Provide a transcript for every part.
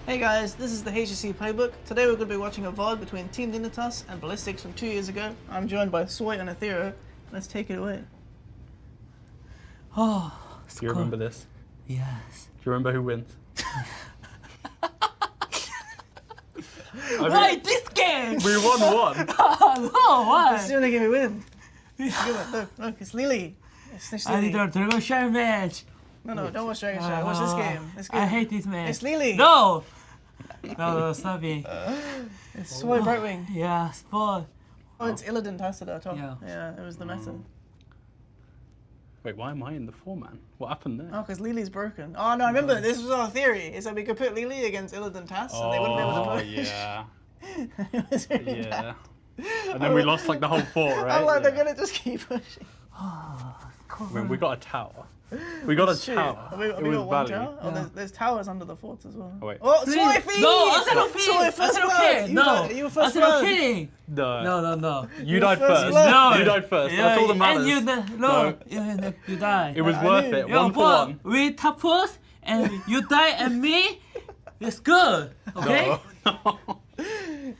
Hey guys, this is the HSC Playbook. Today we're going to be watching a VOD between Team Dignitas and Ballistics from 2 years ago. I'm joined by Soy and Athero. Let's take it away. Oh, do you remember this? Yes. Do you remember who wins? Why this game? We won one. Oh, why? Let's see when they give me win. Look, it's Lily. It's I Lily. need to Dragon Shire match. No, don't watch Dragon Shire. Watch this game. I hate this match. It's Lily. No! No, stop it. It's Soy Brightwing. Yeah, spot. Oh, it's Illidan Tacit at top. Yeah. Yeah, it was the meta. Wait, why am I in the 4-man? What happened there? Oh, because Lily's broken. Oh, no, I remember. This was our theory. Is that we could put Lily against Illidan Tass and they wouldn't be able to Oh, push. yeah. It was really bad. And then we lost like the whole fort, right? I'm like, they're going to just keep pushing. Oh, I mean, we got a tower. We got a tower. Have we it got was one value. tower? Oh, there's towers under the forts as well. Oh, wait. Oh, Soy feed! No, I said no feed! Soy I first said blood! okay. No, You were I first said no blood! kidding. No. You You died first first. blood. No. You died first. That's all that matters. And you die. It was I worth knew. it. Yo, One for but one. we top first and you die and me. It's good. Okay? No.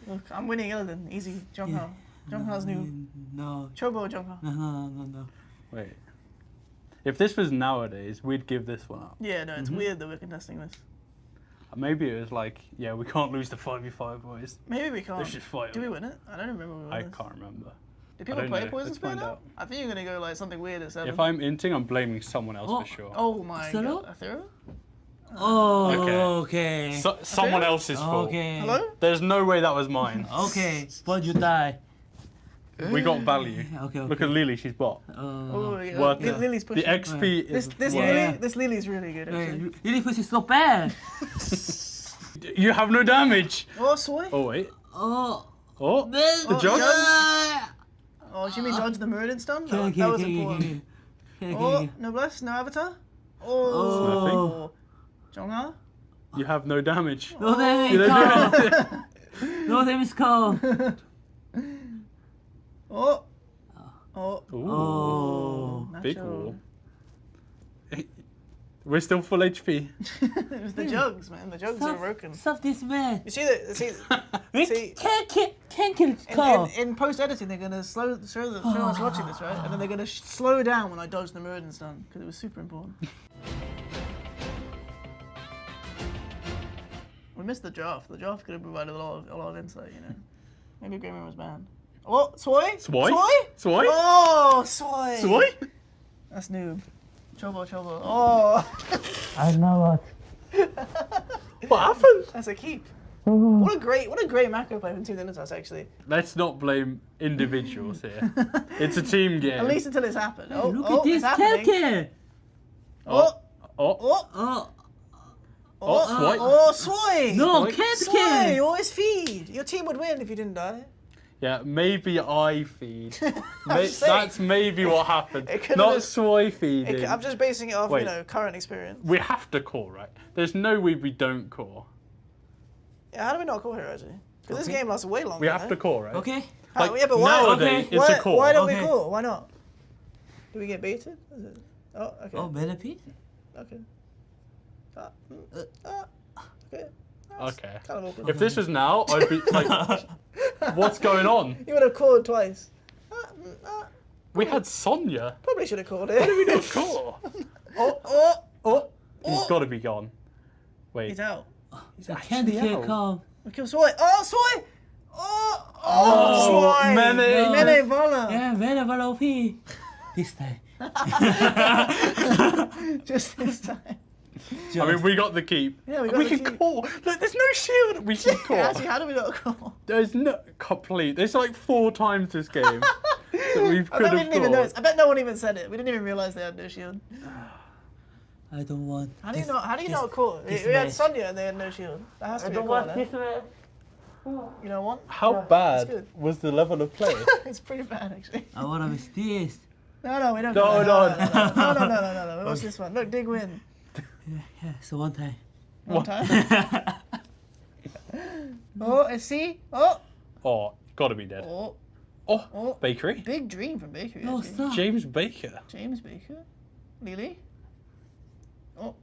Look, I'm winning Illidan. Easy. Jongho. Jongho's new. No. Chobo Jongho. No. Wait. If this was nowadays, we'd give this one up. Yeah, no, it's weird that we're contesting this. Maybe it was like, yeah, we can't lose the 5v5, boys. Maybe we can't. Let's just fight. Did we win it? I don't remember we won I this. can't remember. Did people don't play know. Poison Let's Spear find now? out. I think you're going to go like something weird at 7. If I'm inting, I'm blaming someone else for sure. Oh my Zero? god. Athero? Oh, Okay. okay. Someone else's fault. Okay. Hello? There's no way that was mine. Okay, but you die. We got value. Okay. Look at Lily, she's bot. Oh, yeah. Worth it. Lily's The pushing. XP is This worth Lily, it. this Lily's really good actually. Lily push is so bad. You have no damage. Oh, Soy? Oh, wait. Oh. Oh, Man. the jug? Oh, Jimmy dodged the Muradin stun? Okay, That was okay, important. okay. Oh, Noblesse, no Avatar? Oh, Jongha? You have no damage. No damage You don't do call. anything. No damage call. Oh. Oh. Ooh, Oh. big Nacho. wall. We're still full HP. It was the jugs, man. The jugs are broken. Stop this man. You see that? See, Can't kill call. in post editing, they're gonna show us watching this, right? And then they're gonna slow down when I dodge the Muradin stun because it was super important. We missed the draft. The draft could have provided a lot of insight, you know. Maybe Green Room was banned. Oh, Soy? Soy? Soy? Soy? Oh, Soy! Soy? That's noob. Chobo. Oh, I know What happened? that's a keep. What a great macro play from Team Dignitas, actually. Let's not blame individuals here. It's a team game. At least until it's happened. Oh, Look at this it's happening. Kelke. Oh. Oh, Oh. Soy. Soy! No, Soy. can't Soy, kill. you always feed. Your team would win if you didn't die. Yeah, maybe I feed. just saying. That's maybe what happened. It could've Not been- Soy feeding. I'm just basing it off, Wait. you know, current experience. We have to core, right? There's no way we don't core. Yeah, how do we not call here, actually? Because this game lasts way longer. We have no? to core, right? Okay. Like, Yeah, but why? nowadays, Okay. it's a core. Why don't Okay. we call? Why not? Do we get baited? Is it? Oh, okay. Oh, benefit? Okay. Okay. That's Okay. kind of awkward. If this was now, I'd be like, what's going on? You would have called twice. We had Sonya. Probably should have called it. We didn't core. Oh, He's got to be gone. Wait. he's out. He's Can't actually kill out. call. We kill Soy. Oh, Soy! Oh, Soy! Mene. Mene Vala. Yeah, very OP. This time. Just this time. I mean, we got the keep. Yeah, we got the can keep. core. Look, there's no shield. We can core. Actually, how do we not call? There's no complete. There's like 4 times this game that we I could bet we have didn't even notice. scored. I bet no one even said it. We didn't even realize they had no shield. I don't want. How do you not call? We this had match. Sonya and they had no shield. That has to I be a don't call, want no? this man. You don't want? How Yeah, it's bad good. was the level of play? It's pretty bad, actually. I wanna miss this. No, we don't. No, No. What's this one? Look, dig win. Yeah, so one time. One time. Oh, I see. Oh. Oh, gotta be dead. Oh. Oh, Bakery. Big dream from Bakery. No, actually. stop. James Baker. James Baker. Lily. Oh.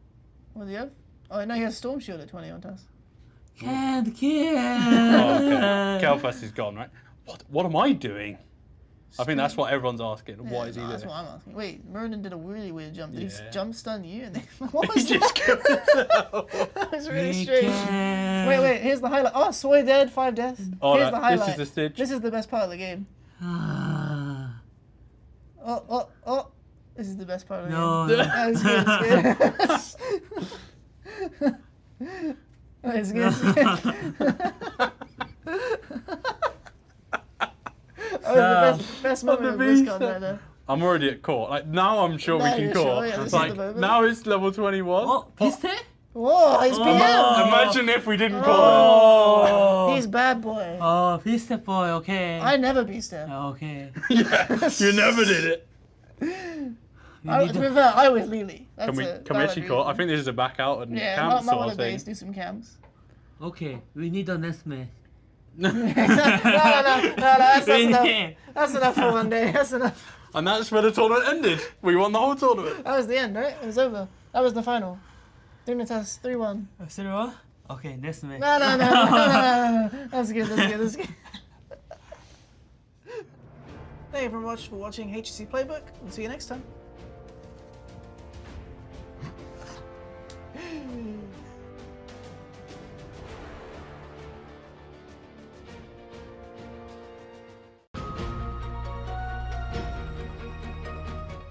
What do you have? Oh, no, he has Storm Shield at 20 on Task. Can't kill. Oh, okay. Kelfast is gone, right? What am I doing? I think that's what everyone's asking. What is he That's doing? what I'm asking. Wait, Merlin did a really weird jump. Did he Yeah. jump stun you? And then, what He was that? just killed himself. That was really We strange. can. Wait, here's the highlight. Oh, Soy dead, 5 deaths. Oh, Here's the highlight. this is the stitch. This is the best part of the game. Ah. Oh. This is the best part of the No. game. That's good. That's good. That was the best moment of BlizzCon right there. I'm already at court. Like now, I'm sure we Now can you're court. sure, yeah, this is Like the moment. now it's level 21. Oh, piste? Whoa, he's PM. Imagine if we didn't call Oh. He's bad boy. Oh, piste boy, okay. I never beat him. Okay. it. Yeah, you never did it. We To need be to- fair, I was Lily. Can we actually call? I think this is a back out and Yeah, camp not sort one of of thing. these. Do some camps. Okay, we need the next match. no, that's We enough. need- That's enough for one day. That's enough. And that's where the tournament ended. We won the whole tournament. That was the end, right? It was over. That was the final. Dignitas 3-1. Zero? Okay, next match. No. That's good. That's good. Thank you very much for watching HC Playbook. We'll see you next time.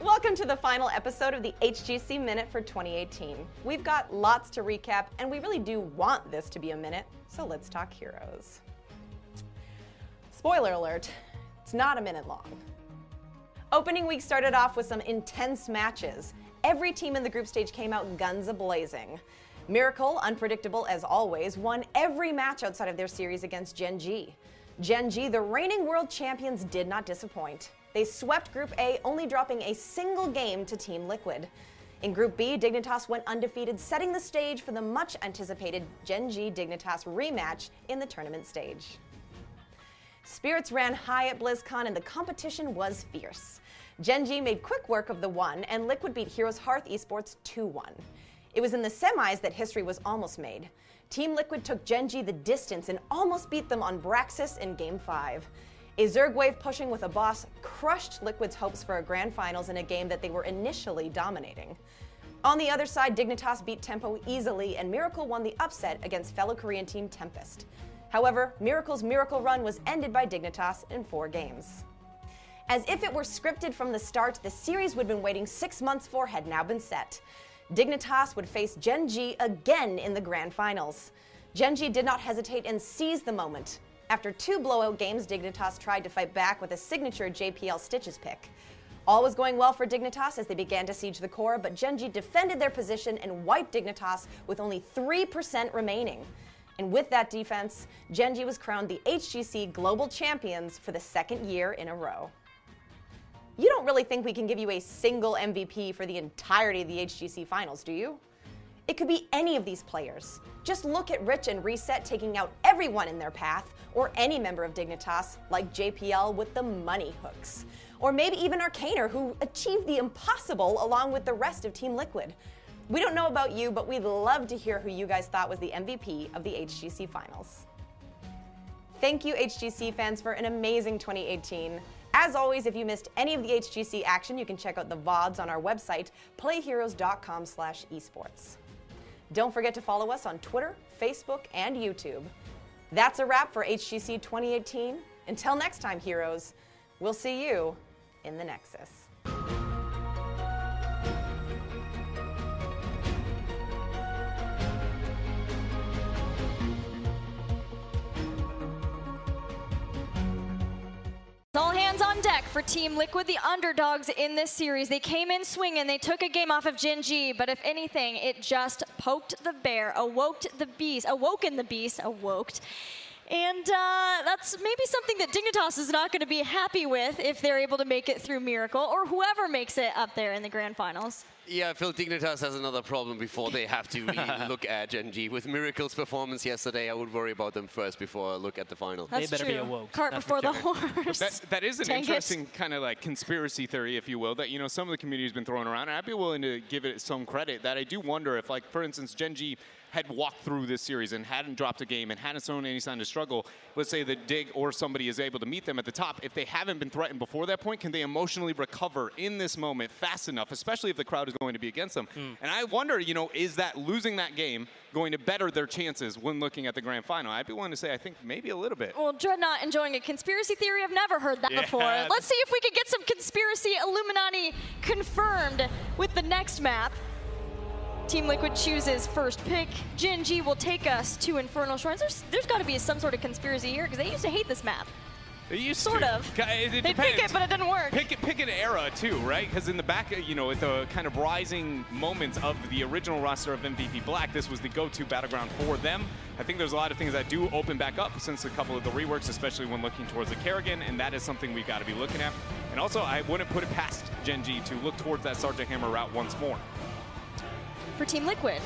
Welcome to the final episode of the HGC Minute for 2018. We've got lots to recap, and we really do want this to be a minute, so let's talk heroes. Spoiler alert, it's not a minute long. Opening week started off with some intense matches. Every team in the group stage came out guns a-blazing. Miracle, unpredictable as always, won every match outside of their series against Gen G. Gen G, the reigning world champions, did not disappoint. They swept Group A, only dropping a single game to Team Liquid. In Group B, Dignitas went undefeated, setting the stage for the much-anticipated Gen G Dignitas rematch in the tournament stage. Spirits ran high at BlizzCon and the competition was fierce. Gen G made quick work of the 1, and Liquid beat Heroes Hearth Esports 2-1. It was in the semis that history was almost made. Team Liquid took Gen G the distance and almost beat them on Braxis in Game 5. A Zerg wave pushing with a boss crushed Liquid's hopes for a grand finals in a game that they were initially dominating. On the other side, Dignitas beat Tempo easily, and Miracle won the upset against fellow Korean team Tempest. However, Miracle's miracle run was ended by Dignitas in 4 games. As if it were scripted from the start, the series we'd been waiting 6 months for had now been set. Dignitas would face Gen G again in the grand finals. Gen G did not hesitate and seized the moment. After 2 blowout games, Dignitas tried to fight back with a signature JPL Stitches pick. All was going well for Dignitas as they began to siege the core, but Gen G defended their position and wiped Dignitas with only 3% remaining. And with that defense, Gen G was crowned the HGC Global Champions for the 2nd year in a row. You don't really think we can give you a single MVP for the entirety of the HGC Finals, do you? It could be any of these players. Just look at Rich and Reset taking out everyone in their path, or any member of Dignitas, like JPL with the money hooks. Or maybe even Arcaner, who achieved the impossible along with the rest of Team Liquid. We don't know about you, but we'd love to hear who you guys thought was the MVP of the HGC Finals. Thank you, HGC fans, for an amazing 2018. As always, if you missed any of the HGC action, you can check out the VODs on our website, playheroes.com/esports. Don't forget to follow us on Twitter, Facebook, and YouTube. That's a wrap for HGC 2018. Until next time, heroes, we'll see you in the Nexus. All hands on deck for Team Liquid, the underdogs in this series. They came in swinging, they took a game off of Gen G, but if anything, it just poked the bear, awoken the beast. And that's maybe something that Dignitas is not going to be happy with if they're able to make it through Miracle, or whoever makes it up there in the grand finals. Yeah, Phil Dignitas has another problem before they have to really look at Gen G. With Miracle's performance yesterday, I would worry about them first before I look at the final. That's better true. be awoke. Cart That's before for the sure. horse. That is an Dang it. interesting kind of like conspiracy theory, if you will, that, you know, some of the community has been throwing around. And I'd be willing to give it some credit that I do wonder if, like, for instance, Gen G had walked through this series and hadn't dropped a game and hadn't shown any sign of struggle, let's say that Dig or somebody is able to meet them at the top, if they haven't been threatened before that point, can they emotionally recover in this moment fast enough, especially if the crowd is going to be against them? And I wonder, you know, is that losing that game going to better their chances when looking at the grand final? I'd be willing to say I think maybe a little bit. Well, Dreadnought enjoying a conspiracy theory. I've never heard that Yeah. before. Let's see if we can get some conspiracy Illuminati confirmed with the next map. Team Liquid chooses first pick. Gen G will take us to Infernal Shrines. There's got to be some sort of conspiracy here because they used to hate this map. They used Sort to. of. It They pick it, but it didn't work. Pick an era too, right? Because in the back, you know, at the kind of rising moments of the original roster of MVP Black, this was the go-to battleground for them. I think there's a lot of things that do open back up since a couple of the reworks, especially when looking towards the Kerrigan, and that is something we've got to be looking at. And also, I wouldn't put it past Gen G to look towards that Sergeant Hammer route once more. For Team Liquid,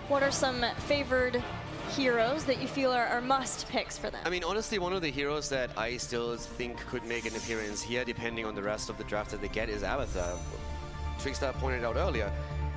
what are some favored heroes that you feel are must picks for them? I mean, honestly, one of the heroes that I still think could make an appearance here, depending on the rest of the draft that they get, is Abathur. Trickstar pointed out earlier.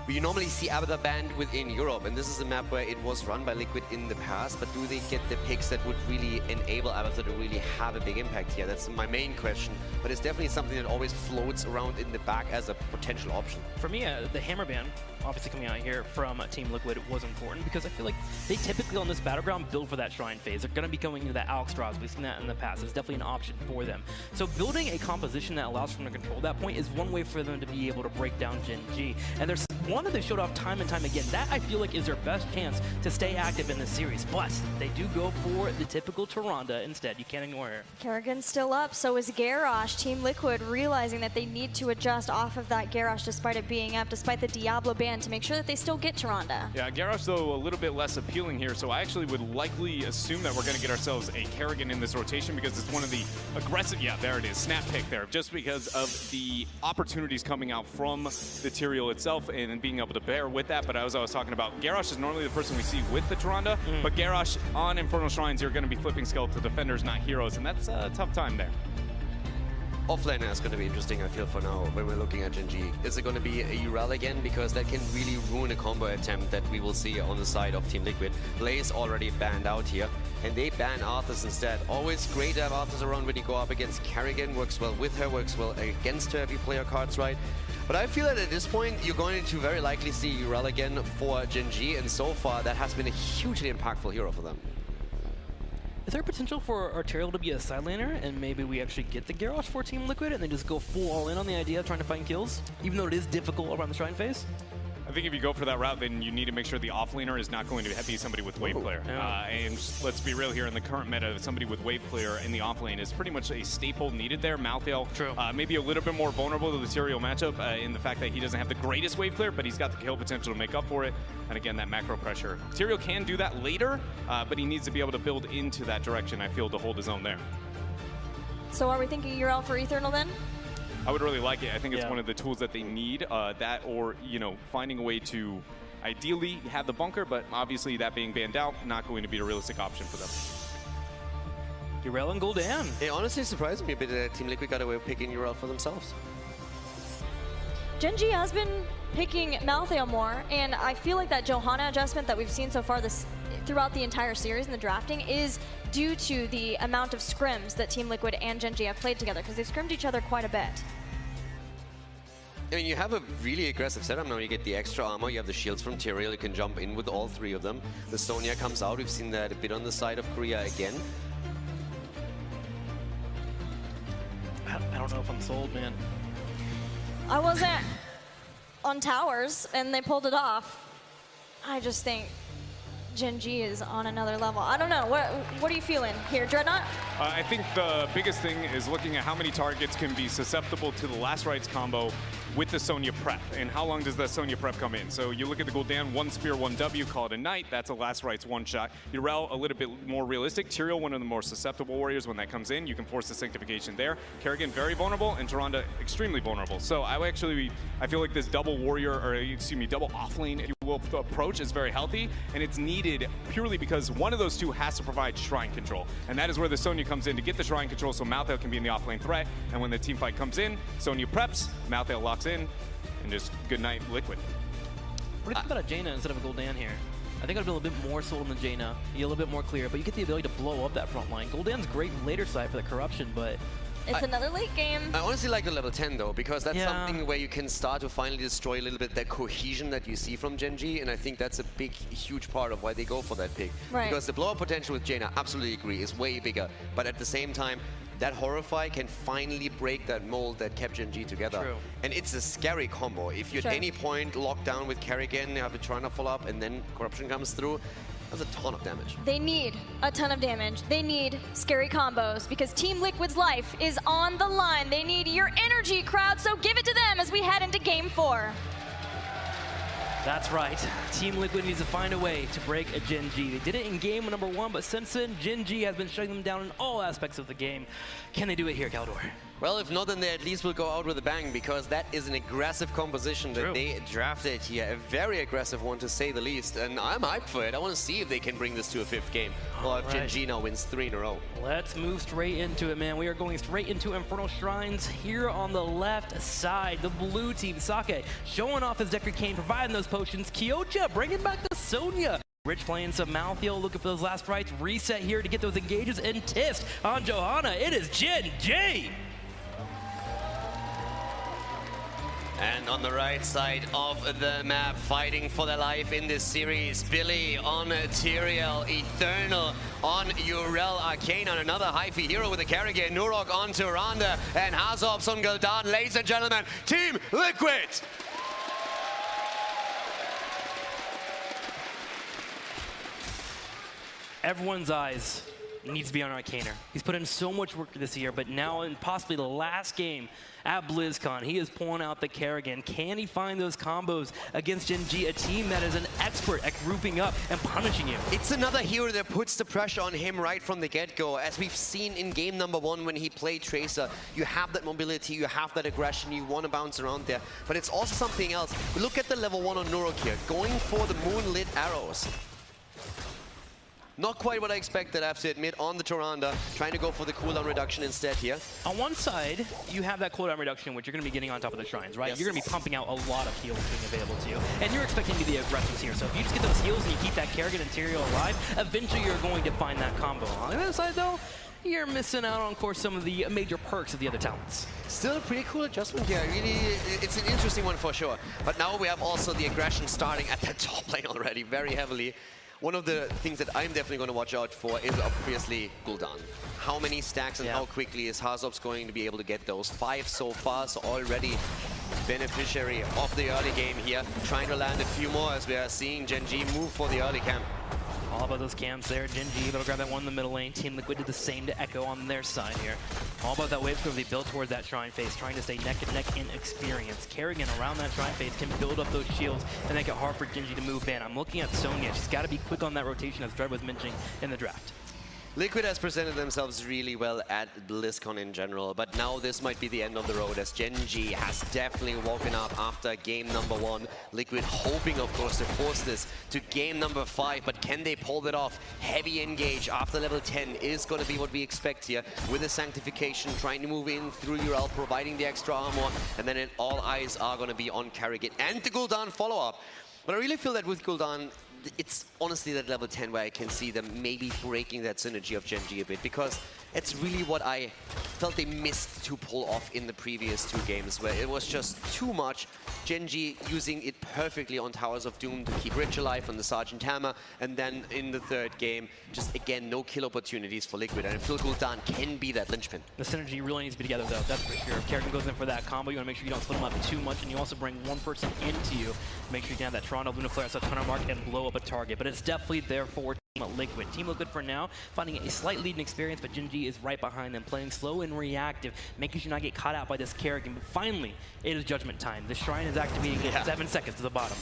We normally see Abathur banned within Europe, and this is a map where it was run by Liquid in the past, but do they get the picks that would really enable Abathur to really have a big impact here? That's my main question, but it's definitely something that always floats around in the back as a potential option. For me, the hammer ban, obviously coming out here from Team Liquid, was important because I feel like they typically on this battleground build for that shrine phase. They're going to be going into that Alex draws. We've seen that in the past. It's definitely an option for them. So building a composition that allows them to control that point is one way for them to be able to break down Gen G. And there's one that they showed off time and time again. That I feel like is their best chance to stay active in this series. But they do go for the typical Tyrande instead. You can't ignore her. Kerrigan's still up, so is Garrosh. Team Liquid realizing that they need to adjust off of that Garrosh despite it being up, despite the Diablo ban, to make sure that they still get Tyrande. Yeah, Garrosh, though, a little bit less appealing here, so I actually would likely assume that we're going to get ourselves a Kerrigan in this rotation because it's one of the aggressive, yeah, there it is, snap pick there, just because of the opportunities coming out from the Tyrael itself and being able to bear with that. But as I was talking about, Garrosh is normally the person we see with the Tyrande, but Garrosh on Infernal Shrines, you're going to be flipping skeletal defenders, not heroes, and that's a tough time there. Offlaner is going to be interesting, I feel, for now, when we're looking at Gen G. Is it going to be a Urel again? Because that can really ruin a combo attempt that we will see on the side of Team Liquid. Blaze already banned out here, and they ban Arthas instead. Always great to have Arthas around when you go up against Kerrigan. Works well with her, works well against her if you play her cards right. But I feel that at this point, you're going to very likely see Urel again for Gen G, and so far, that has been a hugely impactful hero for them. Is there potential for Arterial to be a side laner and maybe we actually get the Garrosh for Team Liquid and they just go full all in on the idea of trying to find kills, even though it is difficult around the shrine phase? I think if you go for that route, then you need to make sure the offlaner is not going to be somebody with wave clear. And let's be real here, in the current meta, somebody with wave clear in the offlane is pretty much a staple needed there. Malthael, maybe a little bit more vulnerable to the Tyrael matchup in the fact that he doesn't have the greatest wave clear, but he's got the kill potential to make up for it. And again, that macro pressure. Tyrael can do that later, but he needs to be able to build into that direction, I feel, to hold his own there. So are we thinking Urel for Eternal then? I would really like it. I think it's one of the tools that they need, that or, you know, finding a way to ideally have the bunker, but obviously that being banned out, not going to be a realistic option for them. Urel and Gul'dan. It honestly surprised me a bit that Team Liquid got away with picking Urel for themselves. Gen G has been picking Malthael more, and I feel like that Johanna adjustment that we've seen so far throughout the entire series in the drafting is due to the amount of scrims that Team Liquid and Gen G have played together, because they've scrimmed each other quite a bit. I mean, you have a really aggressive setup now. You get the extra armor, you have the shields from Tyrael, you can jump in with all three of them. The Sonya comes out, we've seen that a bit on the side of Korea again. I don't know if I'm sold, man. I wasn't on towers, and they pulled it off. I just think Gen G is on another level. I don't know. What are you feeling here, Dreadnought? I think the biggest thing is looking at how many targets can be susceptible to the Last Rites combo with the Sonya prep. And how long does the Sonya prep come in? So you look at the Gul'dan, 1 spear, 1 W, call it a night. That's a last rites 1 shot. Yrel, a little bit more realistic. Tyrael, one of the more susceptible warriors. When that comes in, you can force the sanctification there. Kerrigan, very vulnerable, and Tyrande, extremely vulnerable. So I feel like this double warrior, or excuse me, double offlane, if you will, approach is very healthy, and it's needed purely because one of those two has to provide shrine control. And that is where the Sonya comes in to get the shrine control so Malthael can be in the offlane threat. And when the team fight comes in, Sonya preps, Malthael locks in, and just good night, Liquid. What do you think about a Jaina instead of a Gul'dan here? I think I'd be a little bit more sold on the Jaina, be a little bit more clear, but you get the ability to blow up that front line. Gul'dan's great later side for the corruption, but it's another late game. I honestly like the level 10 though, because that's something where you can start to finally destroy a little bit that cohesion that you see from Gen G, and I think that's a big, huge part of why they go for that pick. Right. Because the blow-up potential with Jaina, absolutely agree, is way bigger, but at the same time, that Horrify can finally break that mold that kept Gen G together. True. And it's a scary combo. If you at any point lock down with Kerrigan, you have a Tryna follow up, and then Corruption comes through, that's a ton of damage. They need a ton of damage. They need scary combos because Team Liquid's life is on the line. They need your energy, crowd, so give it to them as we head into Game 4. that's right. Team Liquid needs to find a way to break a Gen G. They did it in game number 1, but since then, Gen G has been shutting them down in all aspects of the game. Can they do it here, Caldor? Well, if not, then they at least will go out with a bang, because that is an aggressive composition that they drafted here. A very aggressive one, to say the least. And I'm hyped for it. I want to see if they can bring this to a 5th game. Well, if Gen G now wins 3 in a row. Let's move straight into it, man. We are going straight into Infernal Shrines here on the left side. The blue team, Sake, showing off his Decker Cane, providing those potions. Kyocha bringing back the Sonya. Rich playing some Malthael, looking for those last rights. Reset here to get those engages, and Tist on Johanna. It is Gen G. And on the right side of the map, fighting for their life in this series, Billy on Tyrael, Eternal on Yrel, Arcane on another Hyphy hero with a Kerrigan, Nurok on Tyrande, and Hazobs on Gul'dan. Ladies and gentlemen, Team Liquid! Everyone's eyes needs to be on Arcaner. He's put in so much work this year, but now in possibly the last game at BlizzCon, he is pulling out the Kerrigan. Can he find those combos against Gen G, a team that is an expert at grouping up and punishing you? It's another hero that puts the pressure on him right from the get-go. As we've seen in game number 1 when he played Tracer, you have that mobility, you have that aggression, you want to bounce around there. But it's also something else. Look at the level 1 on Nurok here, going for the moonlit arrows. Not quite what I expected, I have to admit, on the Tyrande, trying to go for the cooldown reduction instead here. On one side, you have that cooldown reduction, which you're going to be getting on top of the shrines, right? Yes. You're going to be pumping out a lot of heals being available to you. And you're expecting to be the aggressors here. So if you just get those heals and you keep that Kerrigan and Tyrael alive, eventually you're going to find that combo. On the other side, though, you're missing out on, of course, some of the major perks of the other talents. Still a pretty cool adjustment here. Really, it's an interesting one for sure. But now we have also the aggression starting at the top lane already, very heavily. One of the things that I'm definitely going to watch out for is obviously Gul'dan. How many stacks and how quickly is Hazobs going to be able to get those? 5 so far, so already beneficiary of the early game here. Trying to land a few more as we are seeing Gen G move for the early camp. All about those camps there. Gen G able to grab that one in the middle lane. Team Liquid did the same to Echo on their side here. All about that wave curve they built towards that shrine face, trying to stay neck and neck in experience. Kerrigan around that shrine face can build up those shields and make it hard for Gen G to move in. I'm looking at Sonya. She's got to be quick on that rotation, as Dread was mentioning in the draft. Liquid has presented themselves really well at BlizzCon in general, but now this might be the end of the road, as Gen G has definitely woken up after game number 1. Liquid hoping, of course, to force this to game number 5, but can they pull that off? Heavy engage after level 10 is going to be what we expect here, with the Sanctification, trying to move in through Yrel, providing the extra armor, and then all eyes are going to be on Kerrigan and the Gul'dan follow-up. But I really feel that with Gul'dan, it's honestly that level 10 where I can see them maybe breaking that synergy of Gen G a bit, because it's really what I felt they missed to pull off in the previous 2 games, where it was just too much. Gen G using it perfectly on Towers of Doom to keep Rich alive on the Sergeant Hammer, and then in the 3rd game, just again, no kill opportunities for Liquid, and I feel Gul'dan can be that linchpin. The synergy really needs to be together, though, that's for sure. If Kerrigan goes in for that combo, you want to make sure you don't split them up too much, and you also bring one person into you. Make sure you can have that Tyrande Luna Flare, such 100 mark, and blow up a target, but it's definitely there for Liquid. Team Liquid for now, finding a slight lead in experience, but Gen.G is right behind them, playing slow and reactive, making sure not get caught out by this Kerrigan. But finally, it is judgment time. The Shrine is activating in 7 seconds to the bottom.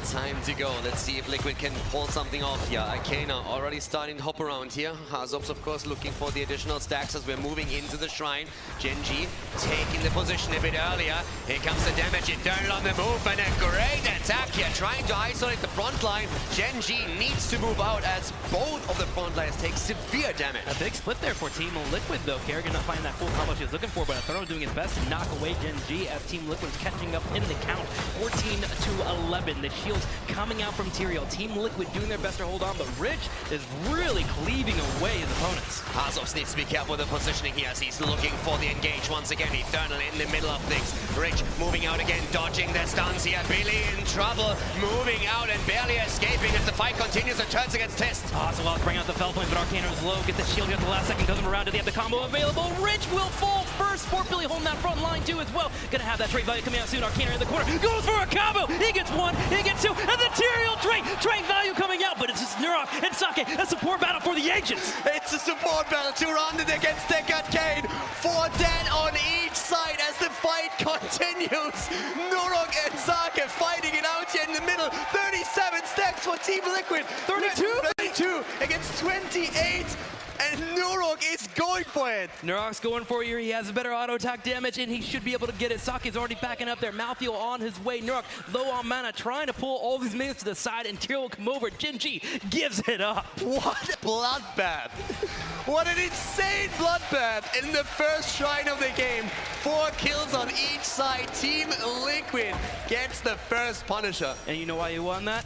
Time to go. Let's see if Liquid can pull something off here. Arcana already starting to hop around here. Hazop's, of course, looking for the additional stacks as we're moving into the Shrine. Gen.G taking the position a bit earlier. Here comes the damage. Eternal on the move, and a great attack here, trying to isolate the front line. Gen.G needs to move out as both of the front lines take severe damage. A big split there for Team Liquid, though. Kerrigan not finding that full combo she was looking for, but Inferno doing his best to knock away Gen.G as Team Liquid is catching up in the count. 14-11. The shields coming out from Tyrael. Team Liquid doing their best to hold on, but Rich is really cleaving away his opponents. Hazop's needs to be careful with the positioning here as he's looking for the engage once again. Eternal in the middle of things. Rich moving out again, dodging the stuns here. Billy in trouble, moving out and barely escaping as the fight continues and turns against Test. Oswald bring out the fell point, but Arcana is low. Get the shield here at the last second, comes around. Do they have the combo available? Rich will fall first. Sport Billy holding that front line too as well. Gonna have that trade value coming out soon. Arcana in the corner, goes for a combo. He gets one, he gets two, and the Tyrael trade value coming out, but it's just Nurok and Sake, a support battle for the Agents. It's a support battle, 2-rounded against Deckard Kane. 4 dead on each side as the fight continues. Nurok and Sake fighting it out here in the middle. 37 stacks for Team Liquid. 32 against 28. And Nurok is going for it. Nurok's going for you. He has better auto attack damage, and he should be able to get it. Sake's already backing up there. Malthael on his way. Nurok low on mana, trying to pull all these minions to the side, and Tyrael will come over. Gen.G gives it up. What a bloodbath. What an insane bloodbath in the first Shrine of the game. 4 kills on each side. Team Liquid gets the first Punisher. And you know why he won that?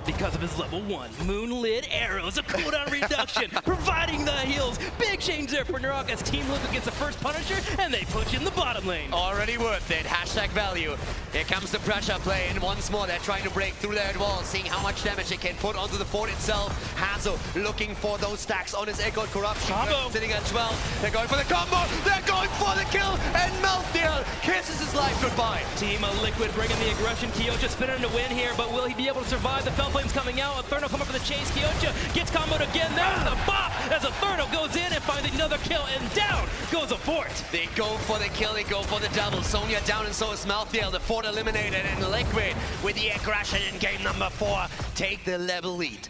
Because of his level 1 Moonlit Arrows, a cooldown reduction, providing the heals. Big change there for Nurok as Team Liquid gets the first Punisher, and they push in the bottom lane. Already worth it. Hashtag value. Here comes the pressure play, and once more they're trying to break through that wall, seeing how much damage it can put onto the fort itself. Hazo looking for those stacks on his Echoed Corruption. Combo. Sitting at 12. They're going for the combo. They're going for the kill, and Malthael kisses his life goodbye. Team Liquid bringing the aggression. Kyocha spinning to win here, but will he be able to survive? The Fell Flames coming out. Inferno coming for the chase. Kyocha gets comboed again. There's the bop as Inferno goes in and finds another kill, and down goes a fort. They go for the kill, they go for the double. Sonya down and so is Malthael. The fort eliminated, and Liquid with the aggression in game number 4 take the level lead.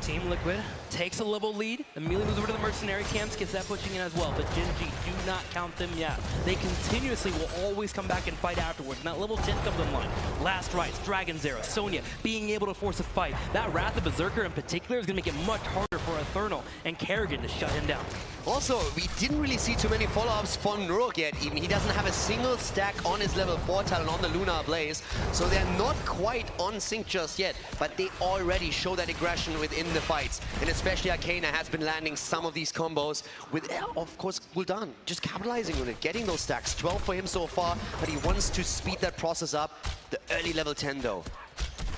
Team Liquid takes a level lead, immediately moves over to the mercenary camps, gets that pushing in as well, but Gen.G do not count them yet. They continuously will always come back and fight afterwards, and that level 10 comes online. Last Rites, Dragon's Arrow, Sonya being able to force a fight. That Wrath of Berserker in particular is going to make it much harder for Eternal and Kerrigan to shut him down. Also, we didn't really see too many follow-ups from Nurok yet. Even he doesn't have a single stack on his level 4 talent on the Lunar Blaze, so they're not quite on sync just yet, but they already show that aggression within the fights. And especially Arcana has been landing some of these combos with, of course, Gul'dan just capitalizing on it, getting those stacks. 12 for him so far, but he wants to speed that process up. The early level 10 though,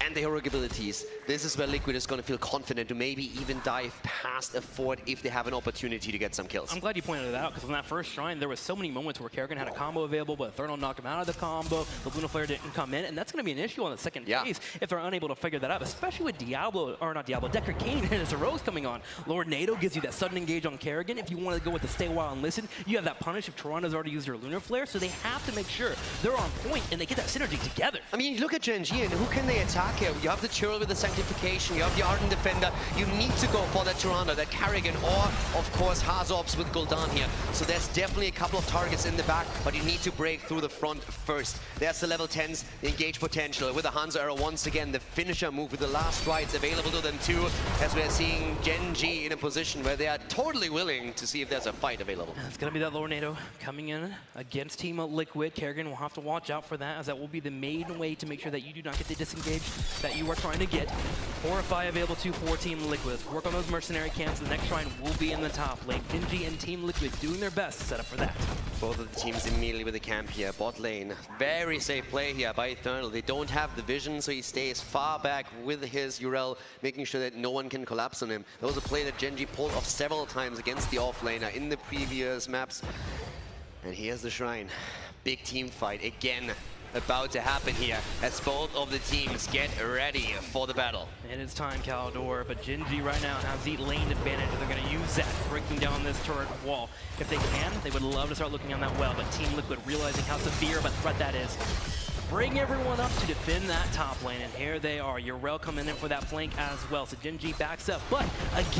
and the heroic abilities. This is where Liquid is going to feel confident to maybe even dive past a fort if they have an opportunity to get some kills. I'm glad you pointed it out, because on that first Shrine, there was so many moments where Kerrigan had a combo available, but Eternal knocked him out of the combo. The Luna Flare didn't come in, and that's going to be an issue on the second phase if they're unable to figure that out, especially with Deckard Kane and his heroes coming on. Lord Nato gives you that sudden engage on Kerrigan. If you want to go with the stay a while and listen, you have that punish if Toronto's already used their Lunar Flare, so they have to make sure they're on point and they get that synergy together. I mean, look at Gen.G and who can they attack here? You have the Tyrael with the Sanctification, you have the Ardent Defender. You need to go for that Toronto, that Kerrigan, or of course Hazop's with Gul'dan here. So there's definitely a couple of targets in the back, but you need to break through the front first. There's the level 10s, the engage potential with the Hanzo Arrow once again, the finisher move with the last rights available to them too, as we're seeing Gen.G in a position where they are totally willing to see if there's a fight available. It's going to be that Lord Nato coming in against Team Liquid. Kerrigan will have to watch out for that, as that will be the main way to make sure that you do not get the disengage that you are trying to get. Fortify available too for Team Liquid. Work on those mercenary camps. The next Shrine will be in the top lane. Gen.G and Team Liquid doing their best to set up for that. Both of the teams immediately with the camp here. Bot lane, very safe play here by Eternal. They don't have the vision, so he stays far back with his Urel, making sure that no one can collapse on him. That was a play that Gen.G pulled off several times against the offlaner in the previous maps. And here's the Shrine. Big team fight again. about to happen here as both of the teams get ready for the battle. It is time, Caldor, but Gen G right now has the lane advantage. They're going to use that, breaking down this turret wall. If they can, they would love to start looking on that well, but Team Liquid realizing how severe of a threat that is. Bring everyone up to defend that top lane, and here they are. Urel coming in for that flank as well, so Gen G backs up, but again,